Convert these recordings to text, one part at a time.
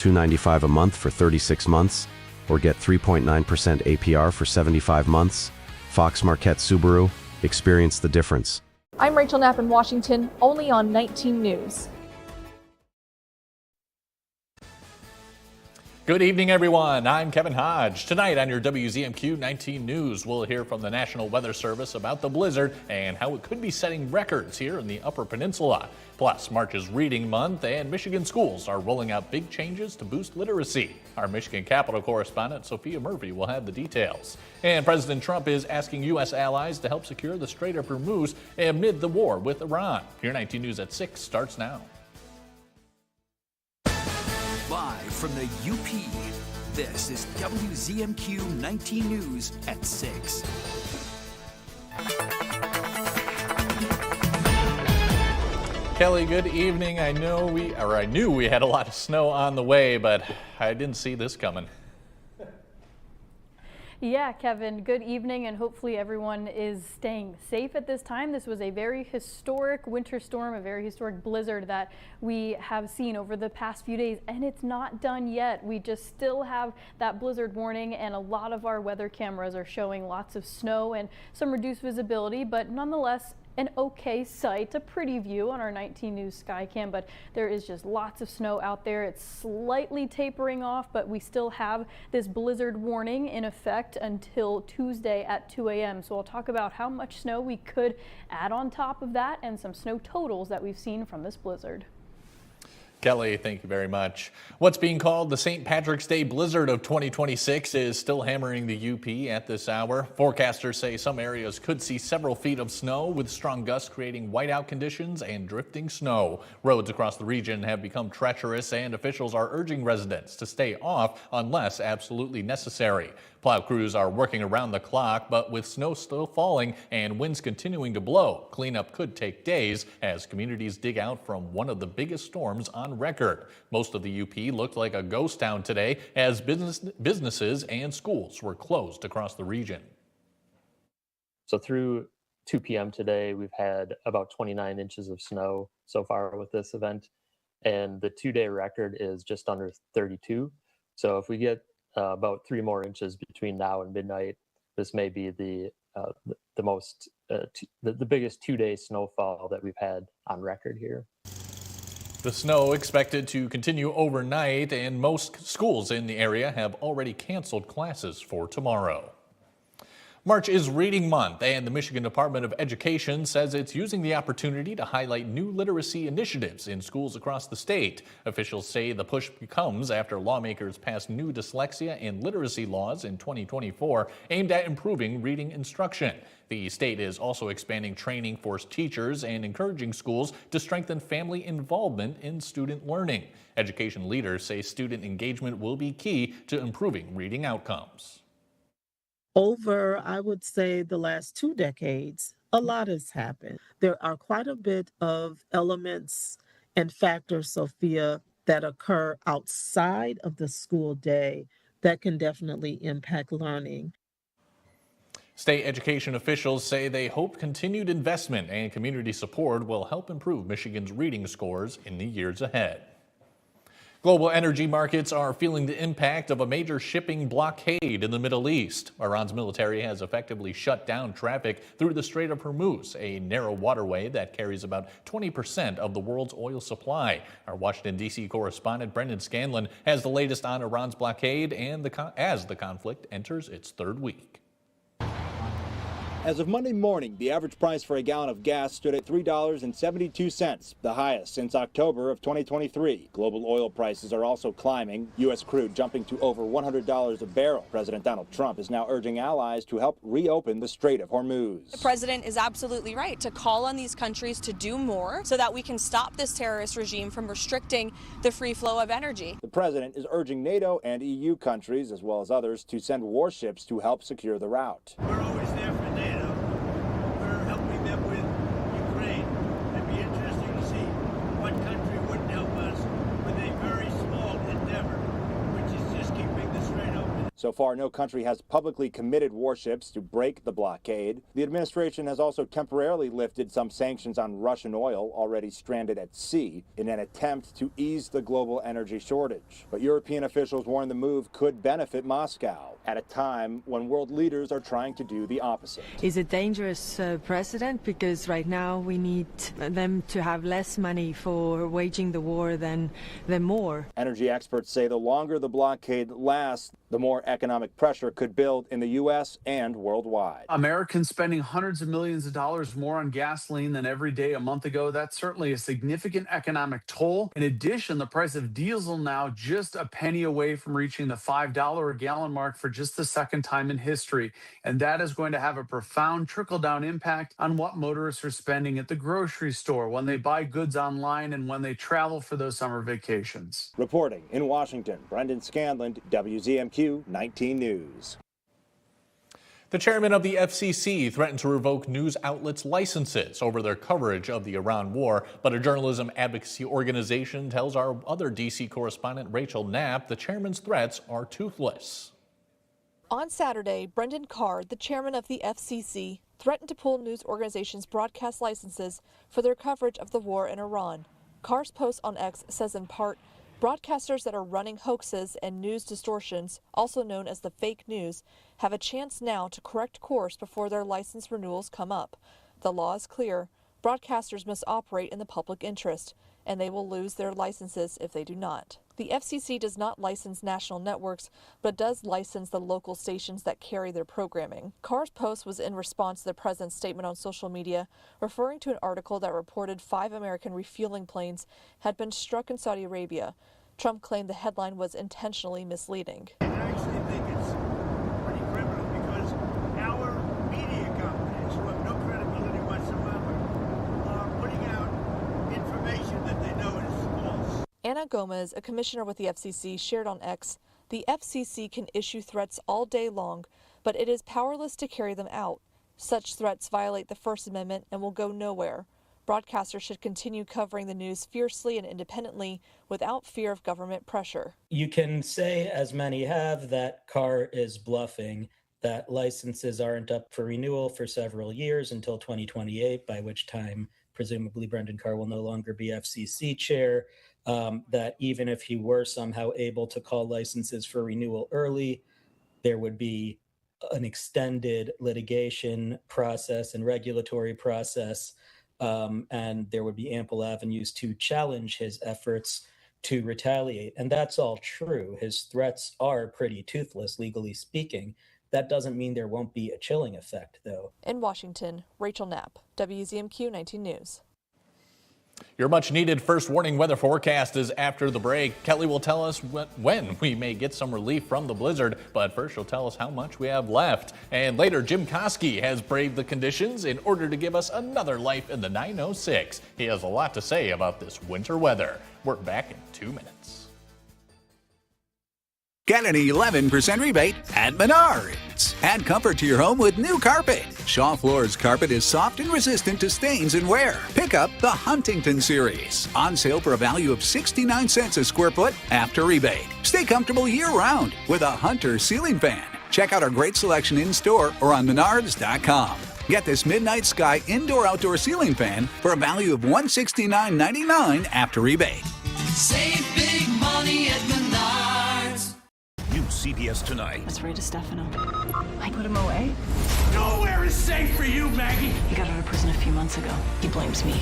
$295 a month for 36 months, or get 3.9% APR for 75 months. Fox Marquette Subaru, experience the difference. I'm Rachel Knapp in Washington, only on 19 News. Good evening, everyone. I'm Kevin Hodge. Tonight on your WZMQ 19 News, we'll hear from the National Weather Service about the blizzard and how it could be setting records here in the Upper Peninsula. Plus, March is Reading Month, and Michigan schools are rolling out big changes to boost literacy. Our Michigan Capitol correspondent, Sophia Murphy, will have the details. And President Trump is asking U.S. allies to help secure the Strait of Hormuz amid the war with Iran. Your 19 News at 6 starts now. Live from the UP, this is WZMQ 19 News at 6. Kelly, good evening. I knew we had a lot of snow on the way, but I didn't see this coming. Yeah, Kevin, good evening, and hopefully everyone is staying safe at this time. This was a very historic winter storm, a very historic blizzard that we have seen over the past few days, and it's not done yet. We just still have that blizzard warning, and a lot of our weather cameras are showing lots of snow and some reduced visibility, but nonetheless, an okay sight, a pretty view on our 19 News Skycam, but there is just lots of snow out there. It's slightly tapering off, but we still have this blizzard warning in effect until Tuesday at 2 a.m. So I'll talk about how much snow we could add on top of that and some snow totals that we've seen from this blizzard. Kelly, thank you very much. What's being called the St. Patrick's Day blizzard of 2026 is still hammering the UP at this hour. Forecasters say some areas could see several feet of snow, with strong gusts creating whiteout conditions and drifting snow. Roads across the region have become treacherous, and officials are urging residents to stay off unless absolutely necessary. Plow crews are working around the clock, but with snow still falling and winds continuing to blow, cleanup could take days as communities dig out from one of the biggest storms on record. Most of the UP looked like a ghost town today as businesses and schools were closed across the region. So through 2 p.m. today, we've had about 29 inches of snow so far with this event, and the 2-day record is just under 32. So if we get about 3 more inches between now and midnight, this may be the biggest 2-day snowfall that we've had on record here. The snow expected to continue overnight, and most schools in the area have already canceled classes for tomorrow. March is Reading Month, and the Michigan Department of Education says it's using the opportunity to highlight new literacy initiatives in schools across the state. Officials say the push comes after lawmakers passed new dyslexia and literacy laws in 2024 aimed at improving reading instruction. The state is also expanding training for teachers and encouraging schools to strengthen family involvement in student learning. Education leaders say student engagement will be key to improving reading outcomes. Over, I would say, the last 2 decades, a lot has happened. There are quite a bit of elements and factors, Sophia, that occur outside of the school day that can definitely impact learning. State education officials say they hope continued investment and community support will help improve Michigan's reading scores in the years ahead. Global energy markets are feeling the impact of a major shipping blockade in the Middle East. Iran's military has effectively shut down traffic through the Strait of Hormuz, a narrow waterway that carries about 20% of the world's oil supply. Our Washington, D.C. correspondent Brendan Scanlon has the latest on Iran's blockade and as the conflict enters its 3rd week. As of Monday morning, the average price for a gallon of gas stood at $3.72, the highest since October of 2023. Global oil prices are also climbing, U.S. crude jumping to over $100 a barrel. President Donald Trump is now urging allies to help reopen the Strait of Hormuz. The president is absolutely right to call on these countries to do more so that we can stop this terrorist regime from restricting the free flow of energy. The president is urging NATO and EU countries, as well as others, to send warships to help secure the route. We're always there for NATO. We're helping them with Ukraine. It'd be interesting to see what country wouldn't help us with a very small endeavor, which is just keeping the strait open. So far, no country has publicly committed warships to break the blockade. The administration has also temporarily lifted some sanctions on Russian oil already stranded at sea in an attempt to ease the global energy shortage. But European officials warn the move could benefit Moscow at a time when world leaders are trying to do the opposite. Is a dangerous precedent because right now we need them to have less money for waging the war than more. Energy experts say the longer the blockade lasts, the more economic pressure could build in the U.S. and worldwide. Americans spending hundreds of millions of dollars more on gasoline than every day a month ago. That's certainly a significant economic toll. In addition, the price of diesel now just a penny away from reaching the $5 a gallon mark for just the second time in history. And that is going to have a profound trickle-down impact on what motorists are spending at the grocery store, when they buy goods online, and when they travel for those summer vacations. Reporting in Washington, Brendan Scanlon, WZMQ 19 News. The chairman of the FCC threatened to revoke news outlets' licenses over their coverage of the Iran war, but a journalism advocacy organization tells our other D.C. correspondent Rachel Knapp the chairman's threats are toothless. On Saturday, Brendan Carr, the chairman of the FCC, threatened to pull news organizations' broadcast licenses for their coverage of the war in Iran. Carr's post on X says in part, broadcasters that are running hoaxes and news distortions, also known as the fake news, have a chance now to correct course before their license renewals come up. The law is clear. Broadcasters must operate in the public interest, and they will lose their licenses if they do not. The FCC does not license national networks, but does license the local stations that carry their programming. Carr's post was in response to the president's statement on social media, referring to an article that reported 5 American refueling planes had been struck in Saudi Arabia. Trump claimed the headline was intentionally misleading. I actually think it's pretty criminal because our media companies, who have no credibility whatsoever, are putting out information that they know is false. Anna Gomez, a commissioner with the FCC, shared on X, the FCC can issue threats all day long, but it is powerless to carry them out. Such threats violate the First Amendment and will go nowhere. Broadcasters should continue covering the news fiercely and independently without fear of government pressure. You can say, as many have, that Carr is bluffing, that licenses aren't up for renewal for several years until 2028, by which time presumably Brendan Carr will no longer be FCC chair, that even if he were somehow able to call licenses for renewal early, there would be an extended litigation process and regulatory process, and there would be ample avenues to challenge his efforts to retaliate. And that's all true. His threats are pretty toothless, legally speaking. That doesn't mean there won't be a chilling effect, though. In Washington, Rachel Knapp, WZMQ 19 News. Your much-needed first warning weather forecast is after the break. Kelly will tell us when we may get some relief from the blizzard, but first she'll tell us how much we have left. And later, Jim Koski has braved the conditions in order to give us another life in the 906. He has a lot to say about this winter weather. We're back in 2 minutes. Get an 11% rebate at Menards. Add comfort to your home with new carpet. Shaw Floors carpet is soft and resistant to stains and wear. Pick up the Huntington Series. On sale for a value of 69 cents a square foot after rebate. Stay comfortable year-round with a Hunter ceiling fan. Check out our great selection in-store or on Menards.com. Get this Midnight Sky indoor-outdoor ceiling fan for a value of $169.99 after rebate. Save big money at Menards. New CBS Tonight. That's Rita Stefano. I put him away. Nowhere is safe for you, Maggie. He got out of prison a few months ago. He blames me.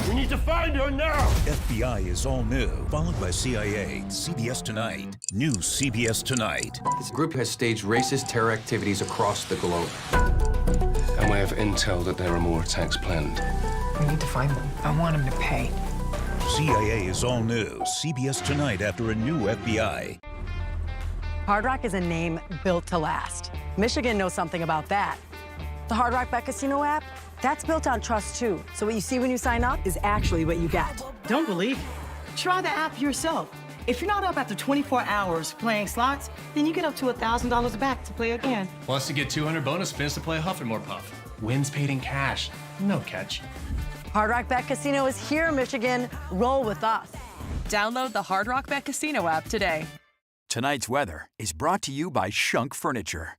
We need to find her now. FBI is all new, followed by CIA. CBS Tonight. New CBS Tonight. This group has staged racist terror activities across the globe. And we have intel that there are more attacks planned. We need to find them. I want him to pay. CIA is all new. CBS Tonight after a new FBI. Hard Rock is a name built to last. Michigan knows something about that. The Hard Rock Bet Casino app, that's built on trust too. So what you see when you sign up is actually what you get. Don't believe it? Try the app yourself. If you're not up after 24 hours playing slots, then you get up to $1,000 back to play again. Plus, you get 200 bonus spins to play Huff and More Puff. Wins paid in cash. No catch. Hard Rock Bet Casino is here, Michigan. Roll with us. Download the Hard Rock Bet Casino app today. Tonight's weather is brought to you by Shunk Furniture.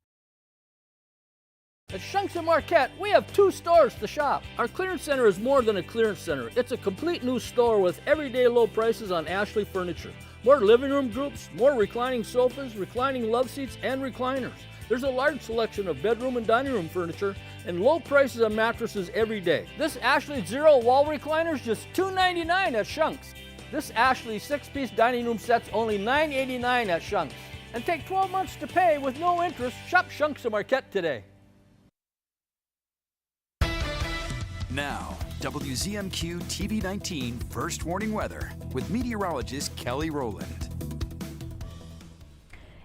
At Shunk's and Marquette, we have 2 stores to shop. Our clearance center is more than a clearance center. It's a complete new store with everyday low prices on Ashley furniture. More living room groups, more reclining sofas, reclining love seats, and recliners. There's a large selection of bedroom and dining room furniture and low prices on mattresses every day. This Ashley Zero wall recliner is just $2.99 at Shunk's. This Ashley 6-piece dining room set's only $9.89 at Shunk's. And take 12 months to pay with no interest. Shop Shunk's and Marquette today. Now, WZMQ TV19 First Warning Weather with meteorologist Kelly Rowland.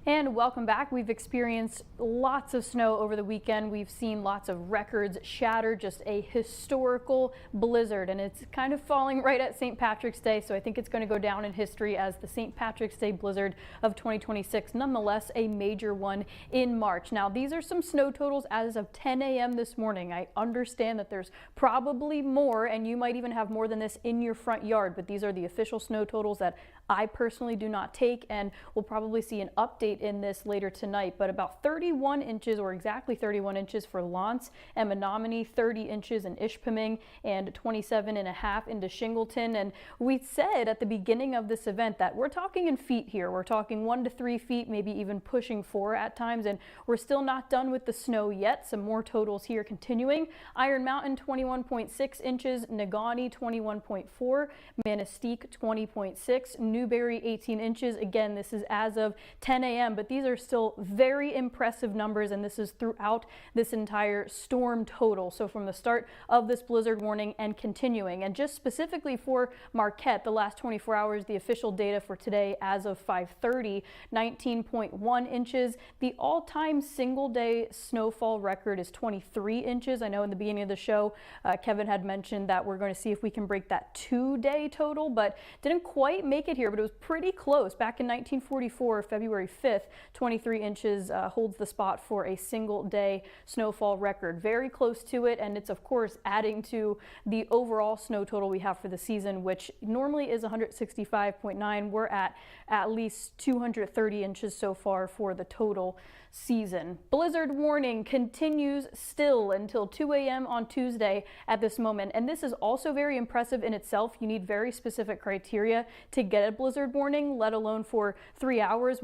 And welcome back. We've experienced lots of snow over the weekend. We've seen lots of records shattered, just a historical blizzard, and it's kind of falling right at St. Patrick's Day, so I think it's going to go down in history as the St. Patrick's Day blizzard of 2026, nonetheless a major one in March. Now, these are some snow totals as of 10 a.m. this morning. I understand that there's probably more, and you might even have more than this in your front yard, but these are the official snow totals that I personally do not take, and we'll probably see an update in this later tonight. But about 31 inches, or exactly 31 inches for Lance and Menominee, 30 inches in Ishpeming, and 27.5 into Shingleton. And we said at the beginning of this event that we're talking in feet here. We're talking 1 to 3 feet, maybe even pushing 4 at times, and we're still not done with the snow yet. Some more totals here continuing. Iron Mountain 21.6 inches, Negaunee 21.4, Manistique 20.6, Newberry 18 inches. Again, this is as of 10 a.m., but these are still very impressive numbers, and this is throughout this entire storm total. So from the start of this blizzard warning and continuing, and just specifically for Marquette, the last 24 hours, the official data for today as of 5:30, 19.1 inches. The all-time single-day snowfall record is 23 inches. I know in the beginning of the show, Kevin had mentioned that we're going to see if we can break that 2-day total, but didn't quite make it here, but it was pretty close. Back in 1944, February 5th, 23 inches holds the spot for a single day snowfall record. Very close to it, and it's of course adding to the overall snow total we have for the season, which normally is 165.9. We're at least 230 inches so far for the total season. Blizzard warning continues still until 2 a.m. on Tuesday at this moment, and this is also very impressive in itself. You need very specific criteria to get a blizzard warning, let alone for 3 hours.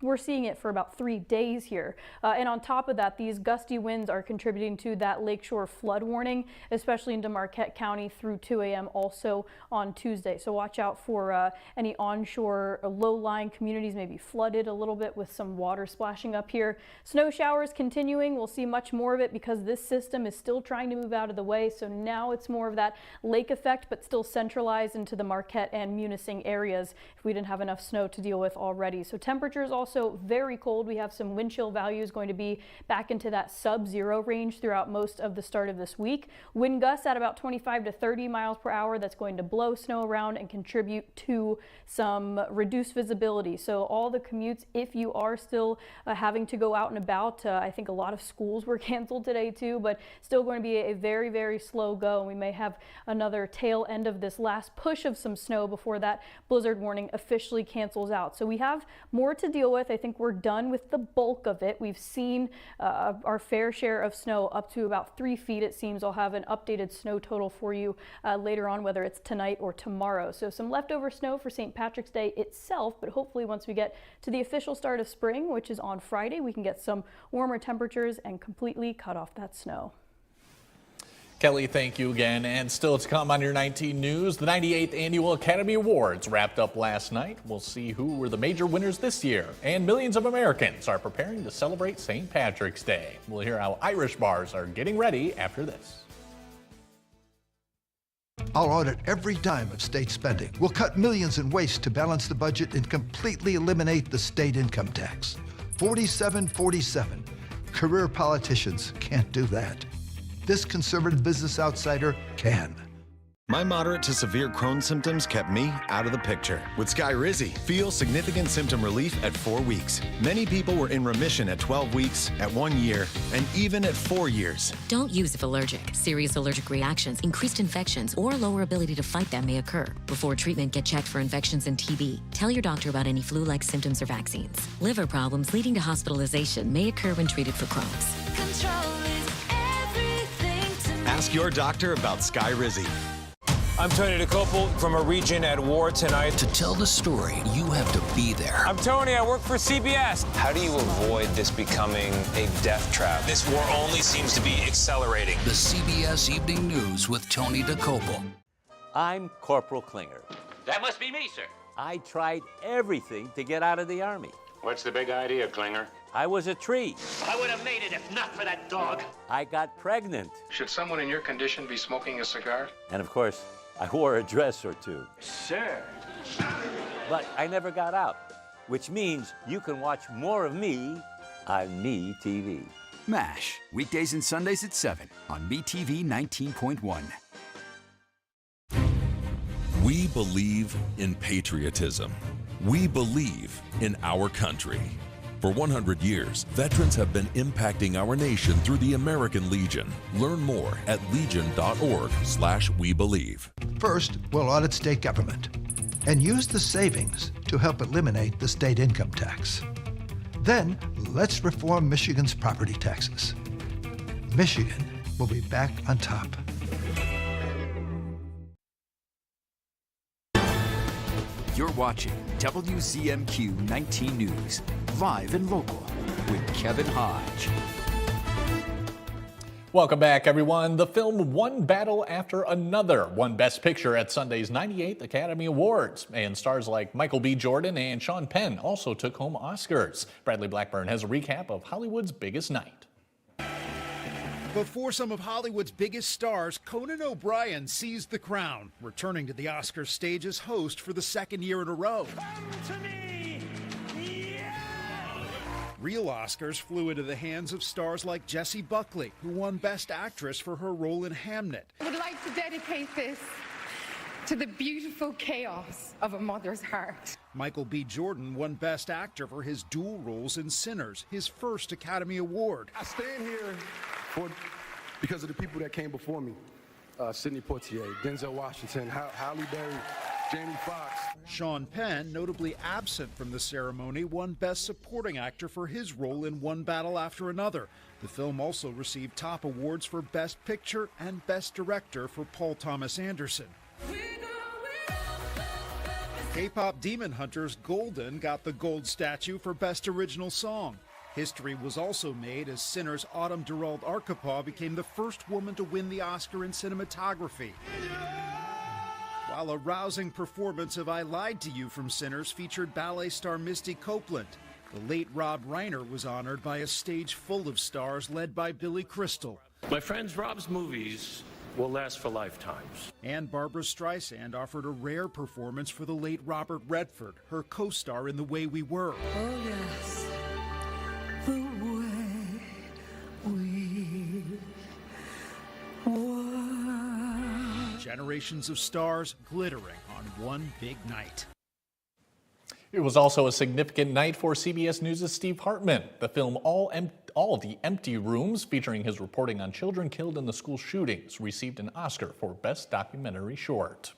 We're seeing it for about 3 days here. And on top of that, these gusty winds are contributing to that lakeshore flood warning, especially into Marquette County through 2 a.m. also on Tuesday. So watch out for any onshore low-lying communities may be flooded a little bit with some water splashing up here. Snow showers continuing. We'll see much more of it because this system is still trying to move out of the way. So now it's more of that lake effect, but still centralized into the Marquette and Munising areas if we didn't have enough snow to deal with already. So temperatures also very cold. We have some wind chill values going to be back into that sub-zero range throughout most of the start of this week. Wind gusts at about 25 to 30 miles per hour. That's going to blow snow around and contribute to some reduced visibility. So all the commutes, if you are still having to go out and about, I think a lot of schools were canceled today too, but still going to be a very, very slow go. We may have another tail end of this last push of some snow before that blizzard warning officially cancels out. So we have more to deal with. I think we're done with the bulk of it. We've seen our fair share of snow up to about 3 feet. It seems I'll have an updated snow total for you later on, whether it's tonight or tomorrow. So some leftover snow for St. Patrick's Day itself, but hopefully once we get to the official start of spring, which is on Friday, we can get some warmer temperatures and completely cut off that snow. Kelly, thank you again. And still to come on your 19 News, the 98th Annual Academy Awards wrapped up last night. We'll see who were the major winners this year. And millions of Americans are preparing to celebrate St. Patrick's Day. We'll hear how Irish bars are getting ready after this. I'll audit every dime of state spending. We'll cut millions in waste to balance the budget and completely eliminate the state income tax. 47-47. Career politicians can't do that. This conservative business outsider can. My moderate to severe Crohn's symptoms kept me out of the picture. With Skyrizi, feel significant symptom relief at 4 weeks. Many people were in remission at 12 weeks, at 1 year, and even at 4 years. Don't use if allergic. Serious allergic reactions, increased infections, or lower ability to fight them may occur. Before treatment, get checked for infections and TB. Tell your doctor about any flu-like symptoms or vaccines. Liver problems leading to hospitalization may occur when treated for Crohn's. Ask your doctor about Skyrizi. I'm Tony DeCopel from a region at war tonight. To tell the story, you have to be there. I'm Tony, I work for CBS. How do you avoid this becoming a death trap? This war only seems to be accelerating. The CBS Evening News with Tony DeCopel. I'm Corporal Klinger. That must be me, sir. I tried everything to get out of the Army. What's the big idea, Klinger? I was a tree. I would have made it if not for that dog. I got pregnant. Should someone in your condition be smoking a cigar? And of course, I wore a dress or two. Sir. But I never got out, which means you can watch more of me on MeTV. MASH, weekdays and Sundays at 7 on MeTV 19.1. We believe in patriotism. We believe in our country. For 100 years, veterans have been impacting our nation through the American Legion. Learn more at legion.org/webelieve. First, we'll audit state government and use the savings to help eliminate the state income tax. Then, let's reform Michigan's property taxes. Michigan will be back on top. You're watching WZMQ 19 News, live and local, with Kevin Hodge. Welcome back, everyone. The film One Battle After Another won Best Picture at Sunday's 98th Academy Awards. And stars like Michael B. Jordan and Sean Penn also took home Oscars. Bradley Blackburn has a recap of Hollywood's biggest night. Before some of Hollywood's biggest stars, Conan O'Brien seized the crown, returning to the Oscars stage as host for the second year in a row. Real Oscars flew into the hands of stars like Jessie Buckley, who won Best Actress for her role in Hamnet. I would like to dedicate this to the beautiful chaos of a mother's heart. Michael B. Jordan won Best Actor for his dual roles in Sinners, his first Academy Award. I stand here because of the people that came before me. Sidney Poitier, Denzel Washington, Halle Berry, Jamie Foxx. Sean Penn, notably absent from the ceremony, won Best Supporting Actor for his role in One Battle After Another. The film also received top awards for Best Picture and Best Director for Paul Thomas Anderson. K-pop Demon Hunters Golden got the gold statue for Best Original Song. History was also made as Sinners' Autumn Durald Arkapaw became the first woman to win the Oscar in cinematography. While a rousing performance of I Lied to You from Sinners featured ballet star Misty Copeland. The late Rob Reiner was honored by a stage full of stars led by Billy Crystal. My friends, Rob's movies will last for lifetimes. And Barbra Streisand offered a rare performance for the late Robert Redford, her co-star in The Way We Were. Oh, yes. The way we were. Generations of stars glittering on one big night. It was also a significant night for CBS News' Steve Hartman. The film All the Empty Rooms, featuring his reporting on children killed in the school shootings, received an Oscar for Best Documentary Short.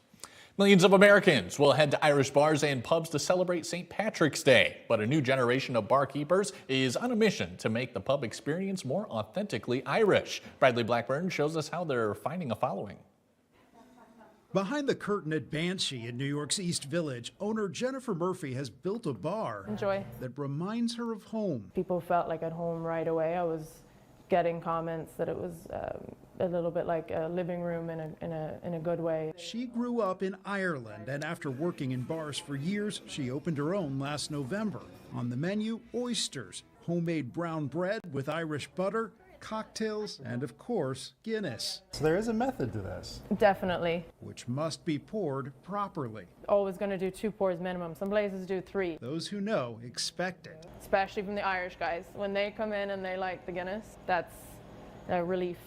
Millions of Americans will head to Irish bars and pubs to celebrate St. Patrick's Day, but a new generation of barkeepers is on a mission to make the pub experience more authentically Irish. Bradley Blackburn shows us how they're finding a following. Behind the curtain at Banshee in New York's East Village, owner Jennifer Murphy has built a bar that reminds her of home. People felt like at home right away. I was getting comments that it was a little bit like a living room in a good way. She grew up in Ireland, and after working in bars for years, she opened her own last November. On the menu, oysters, homemade brown bread with Irish butter, cocktails, and of course, Guinness. So there is a method to this. Definitely. Which must be poured properly. Always going to do 2 pours minimum. Some places do 3. Those who know expect it. Especially from the Irish guys. When they come in and they like the Guinness, that's relief.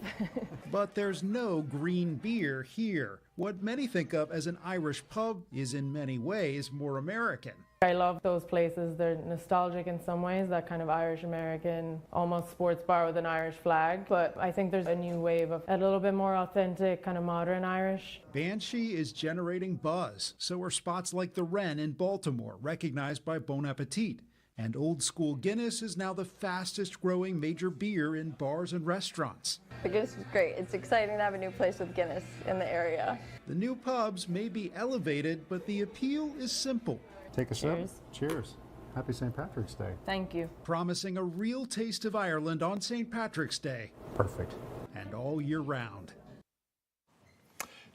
But there's no green beer here. What many think of as an Irish pub is in many ways more American. I love those places. They're nostalgic in some ways, that kind of Irish-American, almost sports bar with an Irish flag. But I think there's a new wave of a little bit more authentic, kind of modern Irish. Banshee is generating buzz. So are spots like the Wren in Baltimore, recognized by Bon Appetit. And Old School Guinness is now the fastest growing major beer in bars and restaurants. The Guinness is great. It's exciting to have a new place with Guinness in the area. The new pubs may be elevated, but the appeal is simple. Take a Cheers. sip. Cheers. Happy St. Patrick's Day. Thank you. Promising a real taste of Ireland on St. Patrick's Day. Perfect. And all year round.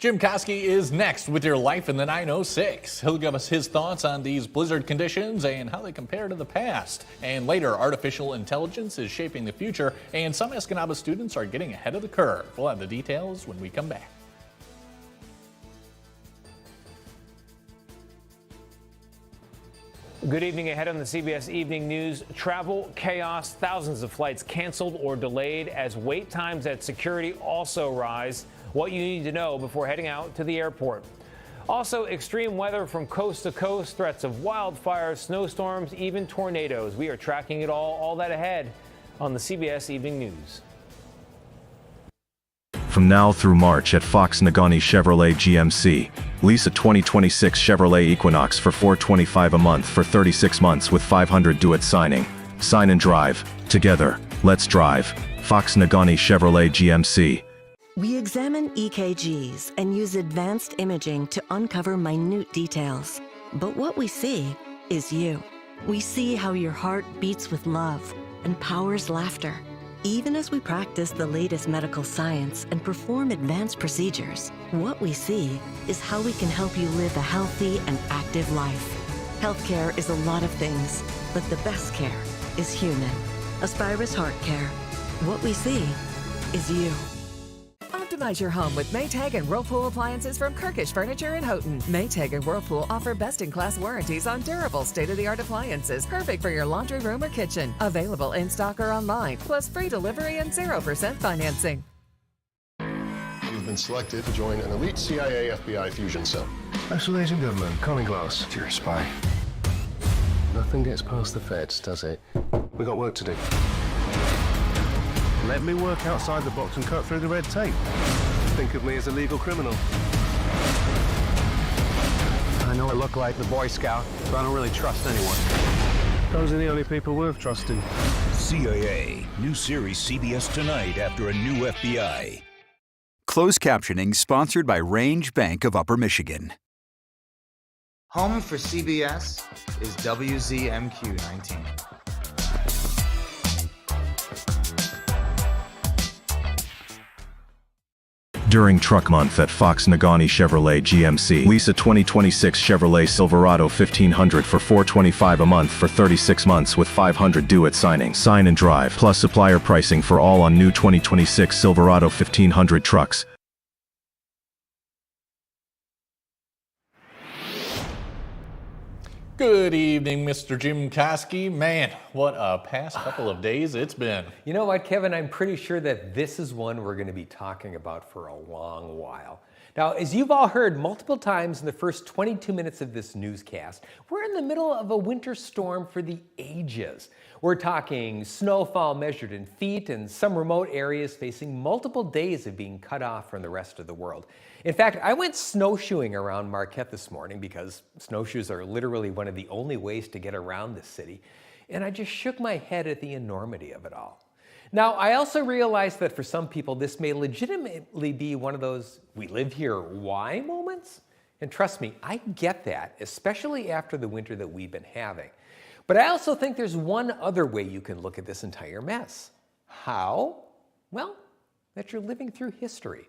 Jim Koski is next with your Life in the 906. He'll give us his thoughts on these blizzard conditions and how they compare to the past. And later, artificial intelligence is shaping the future, and some Escanaba students are getting ahead of the curve. We'll have the details when we come back. Good evening. Ahead on the CBS Evening News, travel chaos, thousands of flights canceled or delayed as wait times at security also rise. What you need to know before heading out to the airport. Also, extreme weather from coast to coast, threats of wildfires, snowstorms, even tornadoes. We are tracking it all that ahead on the CBS Evening News. From now through March at Fox Nagani Chevrolet GMC, lease a 2026 Chevrolet Equinox for $425 a month for 36 months with $500 due at signing. Sign and drive. Together, let's drive. Fox Nagani Chevrolet GMC. We examine EKGs and use advanced imaging to uncover minute details. But what we see is you. We see how your heart beats with love and powers laughter. Even as we practice the latest medical science and perform advanced procedures, what we see is how we can help you live a healthy and active life. Healthcare is a lot of things, but the best care is human. Aspirus Heart Care. What we see is you. Optimize your home with Maytag and Whirlpool appliances from Kirkish Furniture in Houghton. Maytag and Whirlpool offer best-in-class warranties on durable, state-of-the-art appliances, perfect for your laundry room or kitchen. Available in stock or online, plus free delivery and 0% financing. You've been selected to join an elite CIA FBI fusion cell. Special Agent Government, Connie Glass. You're a spy. Nothing gets past the feds, does it? We got work to do. Let me work outside the box and cut through the red tape. Think of me as a legal criminal. I know I look like the Boy Scout, but I don't really trust anyone. Those are the only people worth trusting. CIA. New series CBS tonight after a new FBI. Closed captioning sponsored by Range Bank of Upper Michigan. Home for CBS is WZMQ 19. During Truck Month at Fox Nagani Chevrolet GMC, lease a 2026 Chevrolet Silverado 1500 for $425 a month for 36 months with $500 due at signing. Sign and drive, plus supplier pricing for all on new 2026 Silverado 1500 trucks. Good evening, Mr. Jim Koski. Man, what a past couple of days it's been. You know what, Kevin? I'm pretty sure that this is one we're going to be talking about for a long while. Now, as you've all heard multiple times in the first 22 minutes of this newscast, we're in the middle of a winter storm for the ages. We're talking snowfall measured in feet and some remote areas facing multiple days of being cut off from the rest of the world. In fact, I went snowshoeing around Marquette this morning because snowshoes are literally one of the only ways to get around this city, and I just shook my head at the enormity of it all. Now, I also realized that for some people, this may legitimately be one of those "we live here, why" moments. And trust me, I get that, especially after the winter that we've been having. But I also think there's one other way you can look at this entire mess. How? Well, that you're living through history.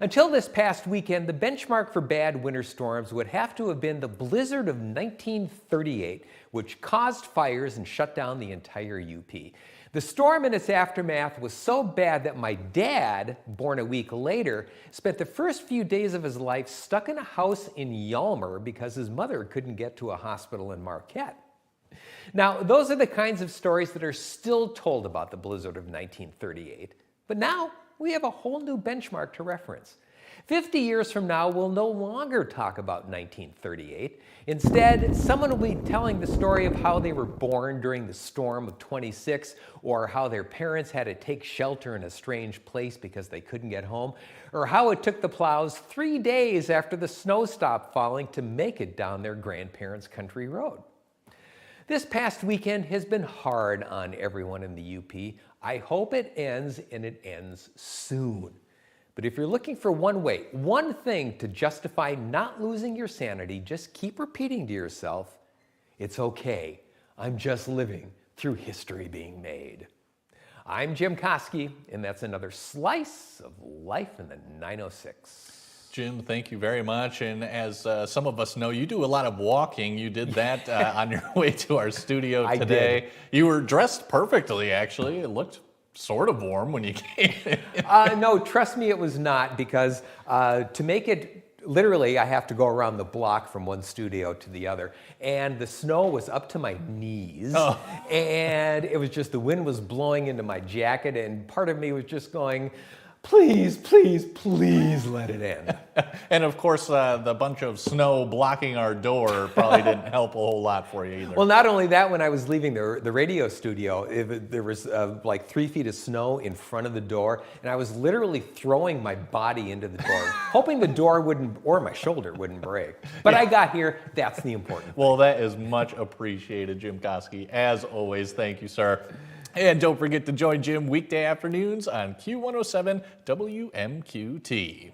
Until this past weekend, the benchmark for bad winter storms would have to have been the blizzard of 1938, which caused fires and shut down the entire UP. The storm and its aftermath was so bad that my dad, born a week later, spent the first few days of his life stuck in a house in Yalmer because his mother couldn't get to a hospital in Marquette. Now, those are the kinds of stories that are still told about the blizzard of 1938. But now we have a whole new benchmark to reference. 50 years from now, we'll no longer talk about 1938. Instead, someone will be telling the story of how they were born during the storm of 26, or how their parents had to take shelter in a strange place because they couldn't get home, or how it took the plows 3 days after the snow stopped falling to make it down their grandparents' country road. This past weekend has been hard on everyone in the UP. I hope it ends, and it ends soon. But if you're looking for one thing to justify not losing your sanity, just keep repeating to yourself, it's okay, I'm just living through history being made. I'm Jim Koski, and that's another slice of life in the 906. Jim, thank you very much. And as some of us know, you do a lot of walking. You did that on your way to our studio today. I did. You were dressed perfectly, actually. It looked sort of warm when you came in. No, trust me, it was not, because to make it, literally, I have to go around the block from one studio to the other, and the snow was up to my knees, and it was just, the wind was blowing into my jacket, and part of me was just going, please, please, please let it end. And of course, the bunch of snow blocking our door probably didn't help a whole lot for you either. Well, not only that, when I was leaving the radio studio, there was like 3 feet of snow in front of the door, and I was literally throwing my body into the door, hoping the door wouldn't, or my shoulder wouldn't break. But I got here, that's the important thing. Well, that is much appreciated, Jim Koski. As always, thank you, sir. And don't forget to join Jim weekday afternoons on Q107 WMQT.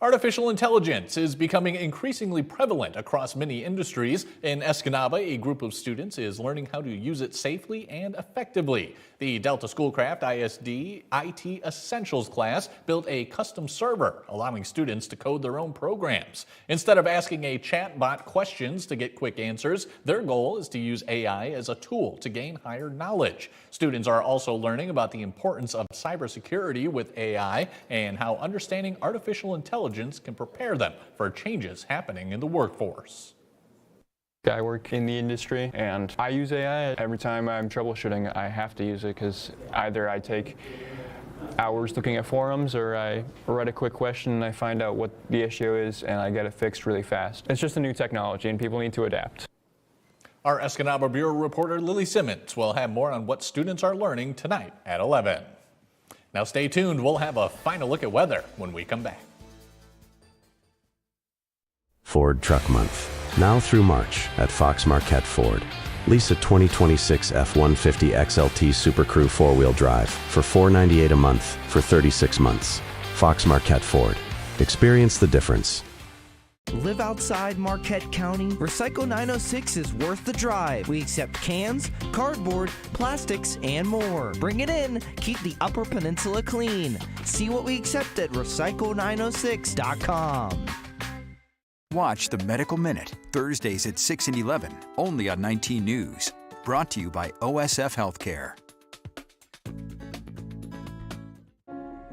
Artificial intelligence is becoming increasingly prevalent across many industries. In Escanaba, a group of students is learning how to use it safely and effectively. The Delta Schoolcraft ISD IT Essentials class built a custom server, allowing students to code their own programs. Instead of asking a chatbot questions to get quick answers, their goal is to use AI as a tool to gain higher knowledge. Students are also learning about the importance of cybersecurity with AI and how understanding artificial intelligence can prepare them for changes happening in the workforce. I work in the industry and I use AI. Every time I'm troubleshooting, I have to use it because either I take hours looking at forums or I write a quick question and I find out what the issue is and I get it fixed really fast. It's just a new technology and people need to adapt. Our Escanaba Bureau reporter Lily Simmons will have more on what students are learning tonight at 11. Now stay tuned. We'll have a final look at weather when we come back. Ford Truck Month. Now through March at Fox Marquette Ford. Lease a 2026 F-150 XLT Super Crew 4-wheel drive for $498 a month for 36 months. Fox Marquette Ford. Experience the difference. Live outside Marquette County? Recycle 906 is worth the drive. We accept cans, cardboard, plastics, and more. Bring it in. Keep the Upper Peninsula clean. See what we accept at recycle906.com. Watch the Medical Minute, Thursdays at 6 and 11, only on 19 News. Brought to you by OSF Healthcare.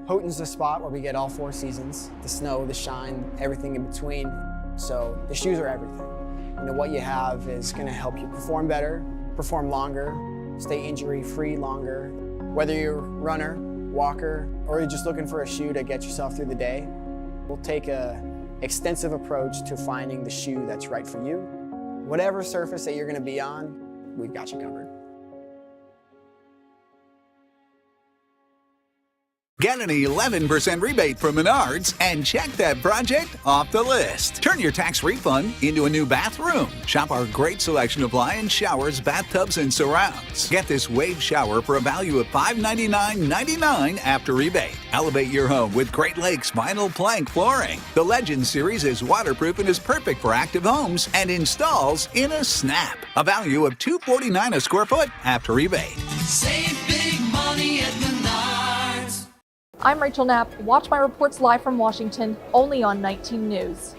Houghton's the spot where we get all 4 seasons, the snow, the shine, everything in between. So the shoes are everything. You know, what you have is going to help you perform better, perform longer, stay injury-free longer. Whether you're a runner, walker, or you're just looking for a shoe to get yourself through the day, we'll take a extensive approach to finding the shoe that's right for you. Whatever surface that you're going to be on, we've got you covered. Get an 11% rebate from Menards and check that project off the list. Turn your tax refund into a new bathroom. Shop our great selection of Lion showers, bathtubs, and surrounds. Get this wave shower for a value of $599.99 after rebate. Elevate your home with Great Lakes vinyl plank flooring. The Legend series is waterproof and is perfect for active homes and installs in a snap. A value of $249 a square foot after rebate. Save big money at Menards. I'm Rachel Knapp. Watch my reports live from Washington, only on 19 News.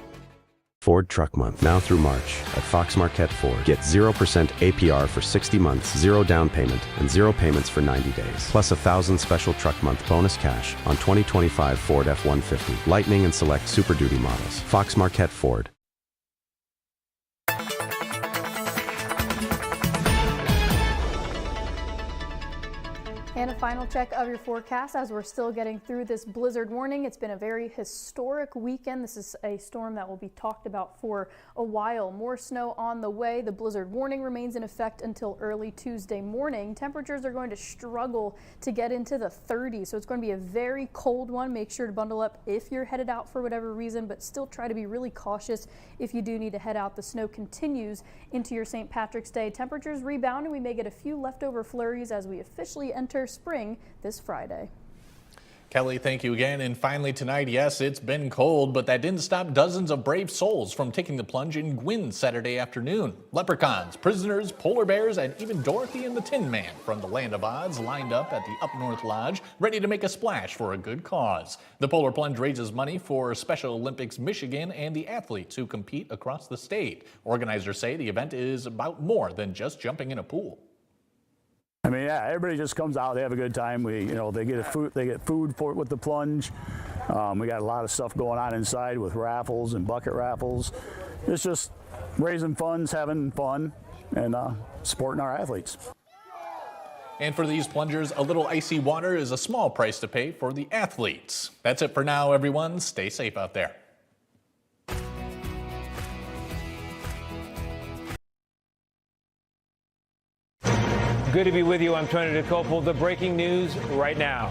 Ford Truck Month. Now through March at Fox Marquette Ford. Get 0% APR for 60 months, 0 down payment, and 0 payments for 90 days. Plus $1,000 special truck month bonus cash on 2025 Ford F-150, Lightning, and select Super Duty models. Fox Marquette Ford. And a final check of your forecast as we're still getting through this blizzard warning. It's been a very historic weekend. This is a storm that will be talked about for a while. More snow on the way. The blizzard warning remains in effect until early Tuesday morning. Temperatures are going to struggle to get into the 30s, so it's going to be a very cold one. Make sure to bundle up if you're headed out for whatever reason, but still try to be really cautious if you do need to head out. The snow continues into your St. Patrick's Day. Temperatures rebound, and we may get a few leftover flurries as we officially enter spring this Friday. Kelly, thank you again. And finally tonight, yes, it's been cold, but that didn't stop dozens of brave souls from taking the plunge in Gwyn Saturday afternoon. Leprechauns, prisoners, polar bears, and even Dorothy and the Tin Man from the Land of Oz lined up at the Up North Lodge, ready to make a splash for a good cause. The Polar Plunge raises money for Special Olympics Michigan and the athletes who compete across the state. Organizers say the event is about more than just jumping in a pool. I mean, yeah, everybody just comes out, they have a good time. They get food for it with the plunge. We got a lot of stuff going on inside with raffles and bucket raffles. It's just raising funds, having fun, and supporting our athletes. And for these plungers, a little icy water is a small price to pay for the athletes. That's it for now, everyone. Stay safe out there. Good to be with you. I'm Tony DeCopel. The breaking news right now.